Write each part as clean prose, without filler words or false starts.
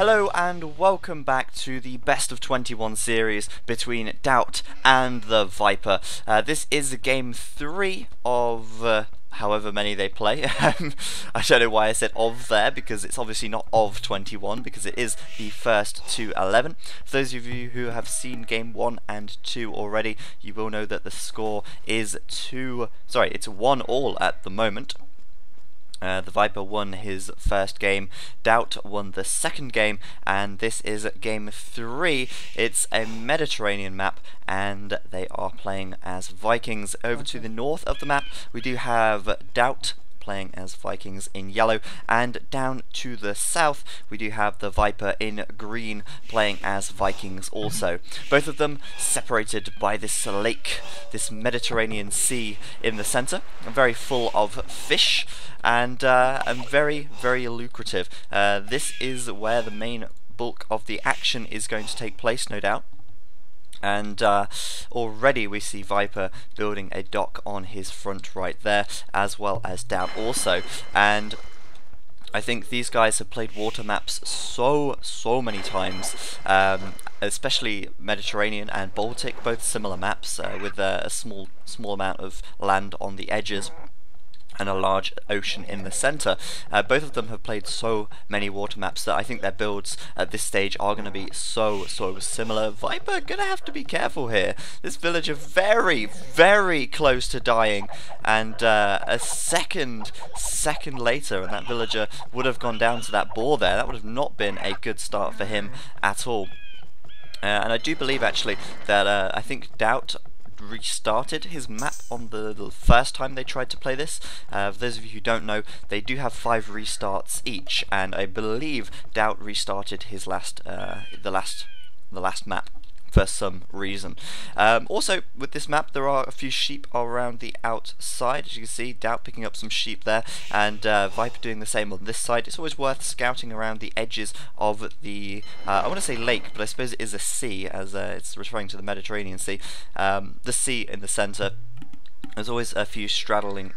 Hello and welcome back to the Best of 21 series between DauT and TheViper. This is game 3 of however many they play. I don't know why I said of there, because it's obviously not of 21, because it is the first to 11. For those of you who have seen game 1 and 2 already, you will know that the score is it's 1-1 at the moment. TheViper won his first game, DauT won the second game, and this is game 3. It's a Mediterranean map, and they are playing as Vikings. Over to the north of the map, we do have DauT playing as Vikings in yellow, and down to the south we do have TheViper in green playing as Vikings also. Both of them separated by this lake, this Mediterranean Sea in the centre, very full of fish and very, very lucrative. This is where the main bulk of the action is going to take place, no doubt. And already we see Viper building a dock on his front right there, as well as DauT also. And I think these guys have played water maps so many times, especially Mediterranean and Baltic, both similar maps with a small amount of land on the edges and a large ocean in the centre. Both of them have played so many water maps that I think their builds at this stage are going to be so similar. Viper gonna have to be careful here. This villager very close to dying, and a second later and that villager would have gone down to that boar there. That would have not been a good start for him at all. And I do believe actually that I think DauT restarted his map on the first time they tried to play this. For those of you who don't know, they do have 5 restarts each, and I believe DauT restarted his the last map for some reason. Also, with this map, there are a few sheep around the outside. As you can see, DauT picking up some sheep there, and Viper doing the same on this side. It's always worth scouting around the edges of the, I want to say lake, but I suppose it is a sea, as it's referring to the Mediterranean Sea. The sea in the centre. There's always a few straggling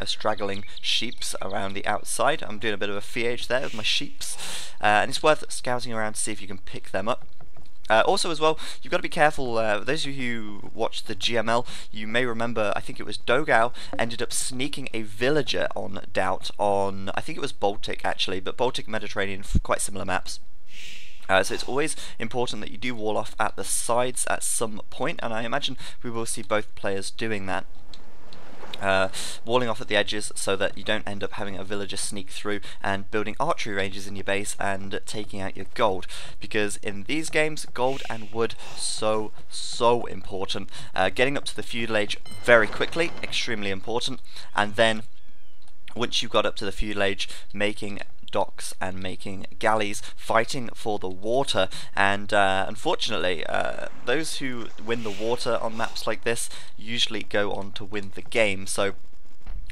sheeps around the outside. I'm doing a bit of a fiage there with my sheeps, and it's worth scouting around to see if you can pick them up. Also as well, you've got to be careful. Those of you who watched the GML, you may remember, I think it was DauT ended up sneaking a villager on DauT on, I think it was Baltic actually, but Baltic Mediterranean, quite similar maps. So it's always important that you do wall off at the sides at some point, and I imagine we will see both players doing that. Walling off at the edges so that you don't end up having a villager sneak through and building archery ranges in your base and taking out your gold, because in these games gold and wood so important. Getting up to the feudal age very quickly, extremely important, and then once you've got up to the feudal age, making docks and making galleys, fighting for the water. And unfortunately, those who win the water on maps like this usually go on to win the game. So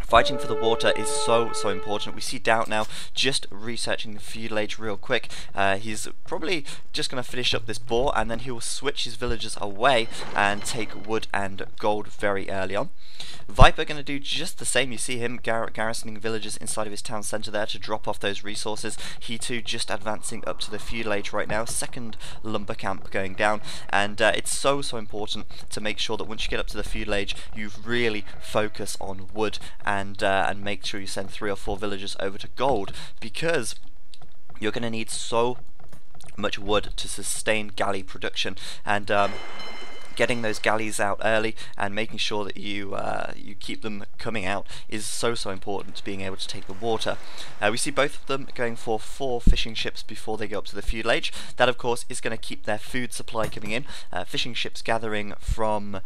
fighting for the water is so important. We see DauT now just researching the feudal age real quick. He's probably just going to finish up this boar, and then he will switch his villagers away and take wood and gold very early on. Viper going to do just the same. You see him garrisoning villagers inside of his town centre there to drop off those resources. He too just advancing up to the feudal age right now. Second lumber camp going down, and it's so important to make sure that once you get up to the feudal age, you really focus on wood and make sure you send 3 or 4 villagers over to gold, because you're going to need so much wood to sustain galley production. And getting those galleys out early and making sure that you keep them coming out is so important to being able to take the water. We see both of them going for 4 fishing ships before they go up to the feudal age. That of course is going to keep their food supply coming in. Fishing ships gathering from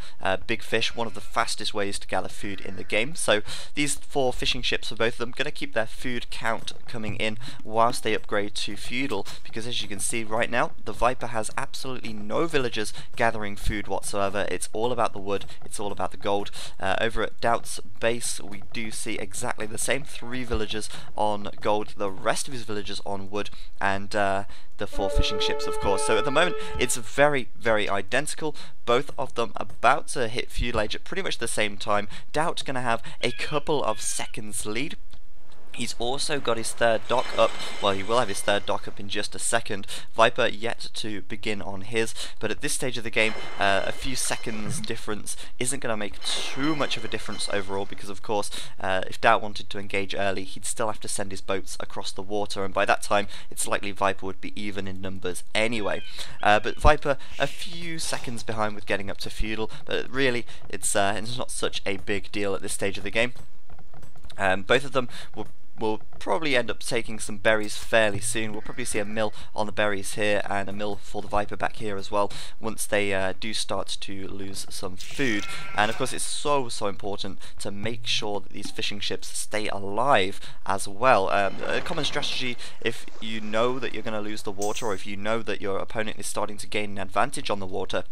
big fish, one of the fastest ways to gather food in the game. So these 4 fishing ships for both of them going to keep their food count coming in whilst they upgrade to feudal, because as you can see right now, the Viper has absolutely no villagers gathering food whatsoever. It's all about the wood, it's all about the gold. Over at DauT's base we do see exactly the same, 3 villagers on gold, the rest of his villagers on wood, and the 4 fishing ships of course. So at the moment it's very identical, both of them about to hit feudal age at pretty much the same time. DauT's going to have a couple of seconds lead, He's also got his third dock up. Well, he will have his third dock up in just a second. Viper yet to begin on his, but at this stage of the game, a few seconds difference isn't going to make too much of a difference overall, because of course, if DauT wanted to engage early, he'd still have to send his boats across the water, and by that time, it's likely Viper would be even in numbers anyway. But Viper, a few seconds behind with getting up to feudal, but really, it's not such a big deal at this stage of the game. Both of them will probably end up taking some berries fairly soon. We'll probably see a mill on the berries here and a mill for the Viper back here as well once they do start to lose some food. And of course it's so important to make sure that these fishing ships stay alive as well. A common strategy, if you know that you're going to lose the water, or if you know that your opponent is starting to gain an advantage on the water,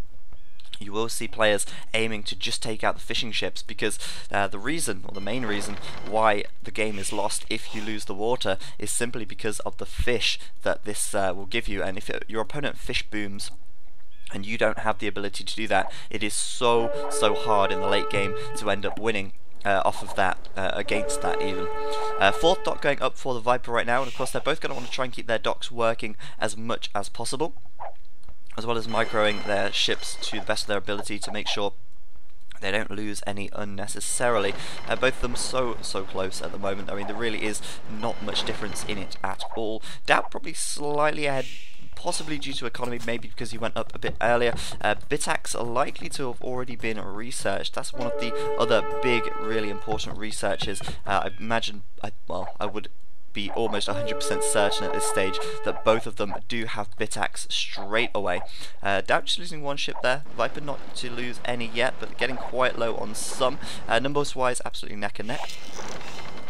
you will see players aiming to just take out the fishing ships, because the reason, or the main reason, why the game is lost if you lose the water is simply because of the fish that this will give you. And if your opponent fish booms and you don't have the ability to do that, it is so hard in the late game to end up winning off of that, against that even. Fourth dock going up for the Viper right now, and of course they're both going to want to try and keep their docks working as much as possible, as well as microing their ships to the best of their ability to make sure they don't lose any unnecessarily. Both of them so close at the moment. I mean, there really is not much difference in it at all. DauT probably slightly ahead, possibly due to economy, maybe because he went up a bit earlier. Bitax are likely to have already been researched. That's one of the other big, really important researches. I imagine, I would be almost 100% certain at this stage that both of them do have Bitax straight away. DauT just losing one ship there. Viper not to lose any yet, but getting quite low on some. Numbers wise, absolutely neck and neck.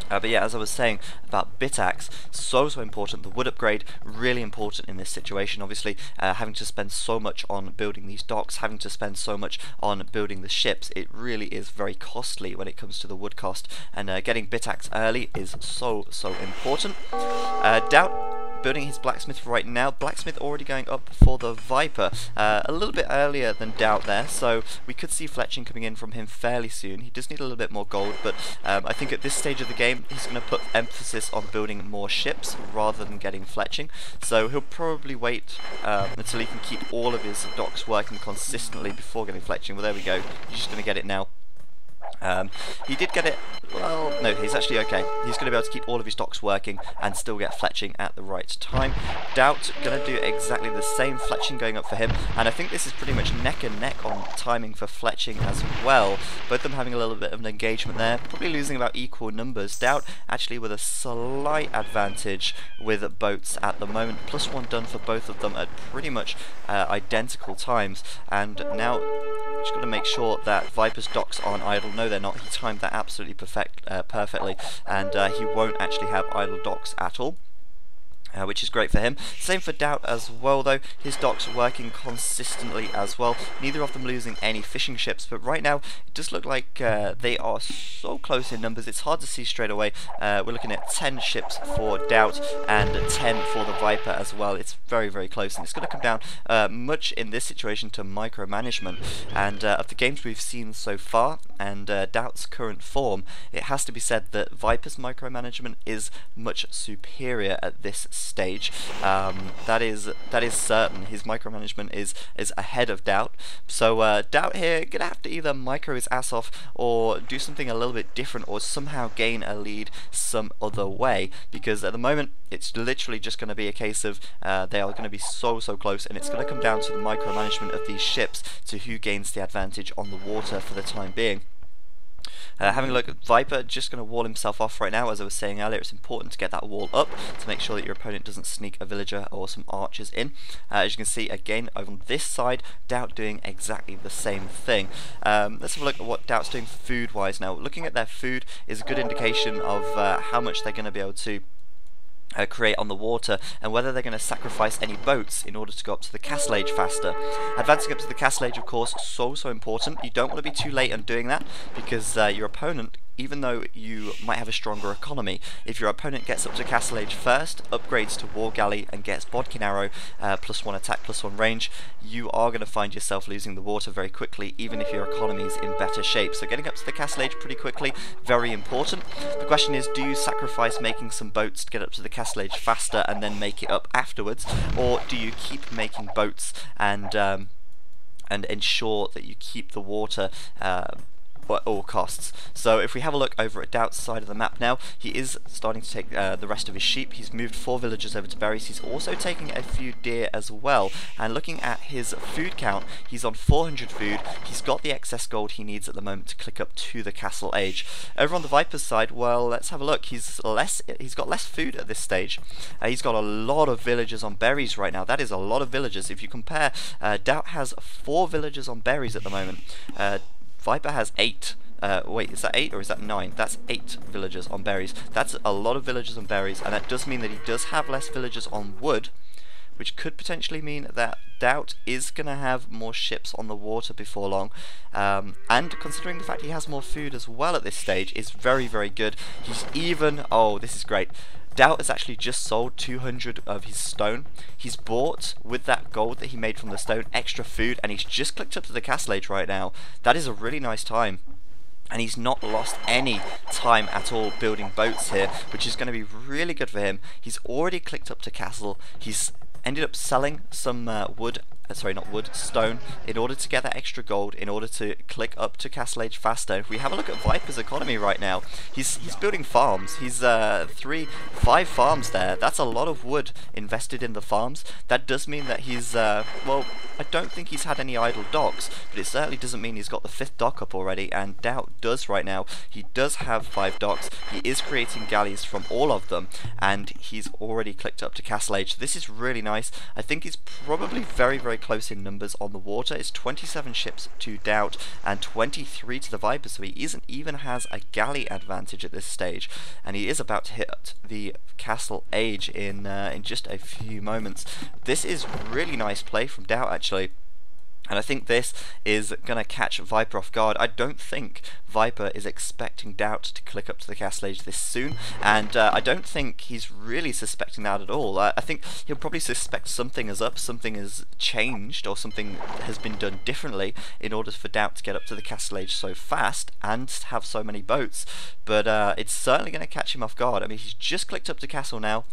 But yeah, as I was saying about Bitax, so important. The wood upgrade, really important in this situation. Obviously, having to spend so much on building these docks, having to spend so much on building the ships, it really is very costly when it comes to the wood cost. And getting Bitax early is so important. DauT building his blacksmith right now. Blacksmith already going up for the Viper, a little bit earlier than DauT there, so we could see fletching coming in from him fairly soon. He does need a little bit more gold, but I think at this stage of the game he's going to put emphasis on building more ships rather than getting fletching, so he'll probably wait until he can keep all of his docks working consistently before getting fletching. Well, there we go, he's just going to get it now. He did get it, well, no, he's actually okay. He's going to be able to keep all of his docks working and still get fletching at the right time. DauT going to do exactly the same, fletching going up for him, and I think this is pretty much neck and neck on timing for fletching as well. Both of them having a little bit of an engagement there, probably losing about equal numbers. DauT actually with a slight advantage with boats at the moment, +1 done for both of them at pretty much identical times, and now just got to make sure that Viper's docks aren't idle. No, they're not. He timed that absolutely perfectly, and he won't actually have idle docks at all. Which is great for him. Same for DauT as well though, his docks working consistently as well, neither of them losing any fishing ships, but right now it does look like they are so close in numbers, it's hard to see straight away. We're looking at 10 ships for DauT and 10 for the Viper as well. It's very close, and it's going to come down much in this situation to micromanagement, and of the games we've seen so far and DauT's current form, it has to be said that Viper's micromanagement is much superior at this stage. That is certain. His micromanagement is ahead of DauT. So DauT here gonna have to either micro his ass off or do something a little bit different, or somehow gain a lead some other way, because at the moment it's literally just going to be a case of they are going to be so close, and it's going to come down to the micromanagement of these ships to who gains the advantage on the water for the time being. Having a look at Viper, just going to wall himself off right now. As I was saying earlier, it's important to get that wall up to make sure that your opponent doesn't sneak a villager or some archers in. As you can see, again, over on this side, DauT doing exactly the same thing. Let's have a look at what DauT's doing food-wise now. Looking at their food is a good indication of how much they're going to be able to create on the water, and whether they're going to sacrifice any boats in order to go up to the castle age faster. Advancing up to the castle age, of course, so important. You don't want to be too late on doing that, because your opponent even though you might have a stronger economy, if your opponent gets up to Castle Age first, upgrades to War Galley, and gets Bodkin Arrow, +1 attack, +1 range, you are going to find yourself losing the water very quickly, even if your economy is in better shape. So getting up to the Castle Age pretty quickly, very important. The question is, do you sacrifice making some boats to get up to the Castle Age faster and then make it up afterwards, or do you keep making boats and ensure that you keep the water at all costs? So if we have a look over at DauT's side of the map now, he is starting to take the rest of his sheep. He's moved 4 villagers over to berries. He's also taking a few deer as well, and looking at his food count, he's on 400 food. He's got the excess gold he needs at the moment to click up to the Castle Age. Over on the Viper's side, well, let's have a look. He's got less food at this stage. He's got a lot of villagers on berries right now. That is a lot of villagers. If you compare, DauT has 4 villagers on berries at the moment. Viper has 8. Wait, is that 8 or is that 9? That's 8 villagers on berries. That's a lot of villagers on berries, and that does mean that he does have less villagers on wood, which could potentially mean that DauT is going to have more ships on the water before long. And considering the fact he has more food as well at this stage, is very, very good. He's even... oh, this is great. DauT has actually just sold 200 of his stone. He's bought, with that gold that he made from the stone, extra food, and he's just clicked up to the Castle Age right now. That is a really nice time. And he's not lost any time at all building boats here, which is going to be really good for him. He's already clicked up to Castle. He's ended up selling some stone, in order to get that extra gold, in order to click up to Castle Age faster. If we have a look at Viper's economy right now, he's building farms. He's 5 farms there. That's a lot of wood invested in the farms. That does mean that he's, well, I don't think he's had any idle docks, but it certainly doesn't mean he's got the 5th dock up already, and DauT does right now. He does have 5 docks. He is creating galleys from all of them, and he's already clicked up to Castle Age. This is really nice. I think he's probably very, very close in numbers on the water. It's 27 ships to DauT and 23 to the Viper, so he even has a galley advantage at this stage, and he is about to hit the Castle Age in just a few moments. This is really nice play from DauT actually. And I think this is going to catch Viper off guard. I don't think Viper is expecting DauT to click up to the Castle Age this soon, and I don't think he's really suspecting that at all. I think he'll probably suspect something is up, something has changed, or something has been done differently in order for DauT to get up to the Castle Age so fast and have so many boats. But it's certainly going to catch him off guard. I mean, he's just clicked up to Castle now.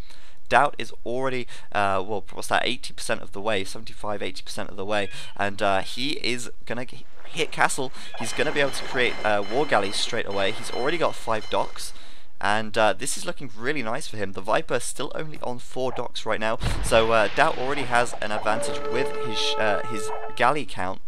DauT is already, well, what's that, 80% of the way, 75-80% of the way, and he is going to hit Castle. He's going to be able to create war galleys straight away. He's already got 5 docks, and this is looking really nice for him. The Viper is still only on 4 docks right now, so DauT already has an advantage with his galley count,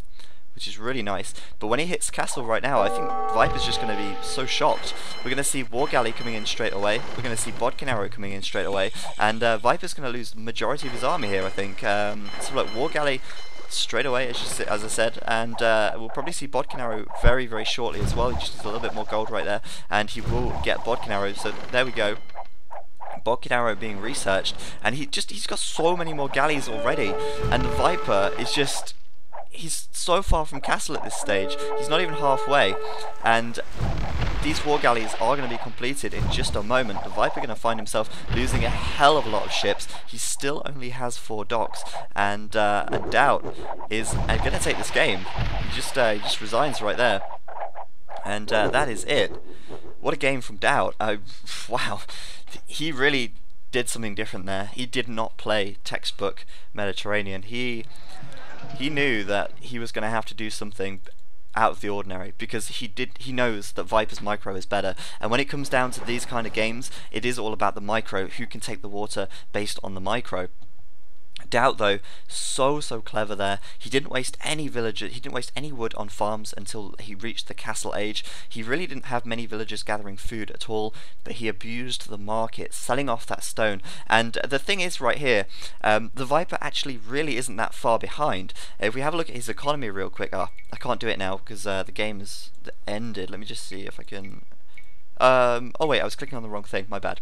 which is really nice. But when he hits Castle right now, I think Viper's just going to be so shocked. We're going to see War Galley coming in straight away. We're going to see Bodkin Arrow coming in straight away. And Viper's going to lose the majority of his army here, I think. So look, War Galley straight away, as I said. And we'll probably see Bodkin Arrow very, very shortly as well. He just needs a little bit more gold right there. And he will get Bodkin Arrow. So there we go. Bodkin Arrow being researched. And he's got so many more galleys already. And the Viper is just... he's so far from Castle at this stage. He's not even halfway, and these war galleys are going to be completed in just a moment. The Viper going to find himself losing a hell of a lot of ships. He still only has 4 docks, and DauT is going to take this game. He just resigns right there, and that is it. What a game from DauT! Wow, he really did something different there. He did not play textbook Mediterranean. He knew that he was going to have to do something out of the ordinary, because he knows that Viper's micro is better, and when it comes down to these kind of games, it is all about the micro, who can take the water based on the micro. DauT though, so clever there. He didn't waste any villagers, he didn't waste any wood on farms until he reached the Castle Age. He really didn't have many villagers gathering food at all, but he abused the market, selling off that stone. And the thing is right here, the Viper actually really isn't that far behind. If we have a look at his economy real quick, I can't do it now because the game has ended. Let me just see if I can... oh wait, I was clicking on the wrong thing, my bad.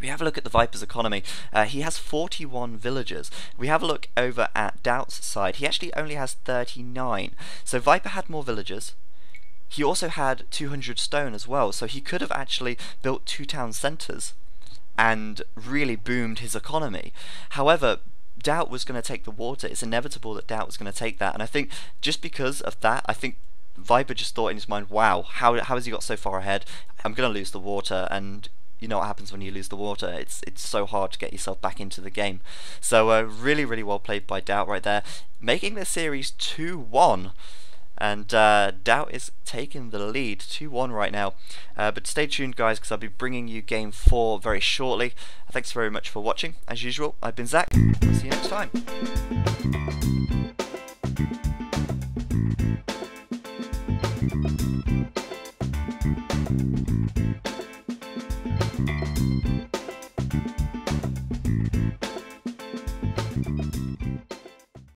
We have a look at the Viper's economy. He has 41 villagers. We have a look over at DauT's side. He actually only has 39. So Viper had more villagers. he also had 200 stone as well, so he could have actually built 2 town centres and really boomed his economy. However, DauT was going to take the water. It's inevitable that DauT was going to take that, and I think just because of that, I think Viper just thought in his mind, wow, how has he got so far ahead? I'm going to lose the water, and you know what happens when you lose the water. It's so hard to get yourself back into the game. So really, really well played by DauT right there, making the series 2-1. And DauT is taking the lead 2-1 right now. But stay tuned, guys, because I'll be bringing you game 4 very shortly. Thanks very much for watching. As usual, I've been Zach. I'll see you next time.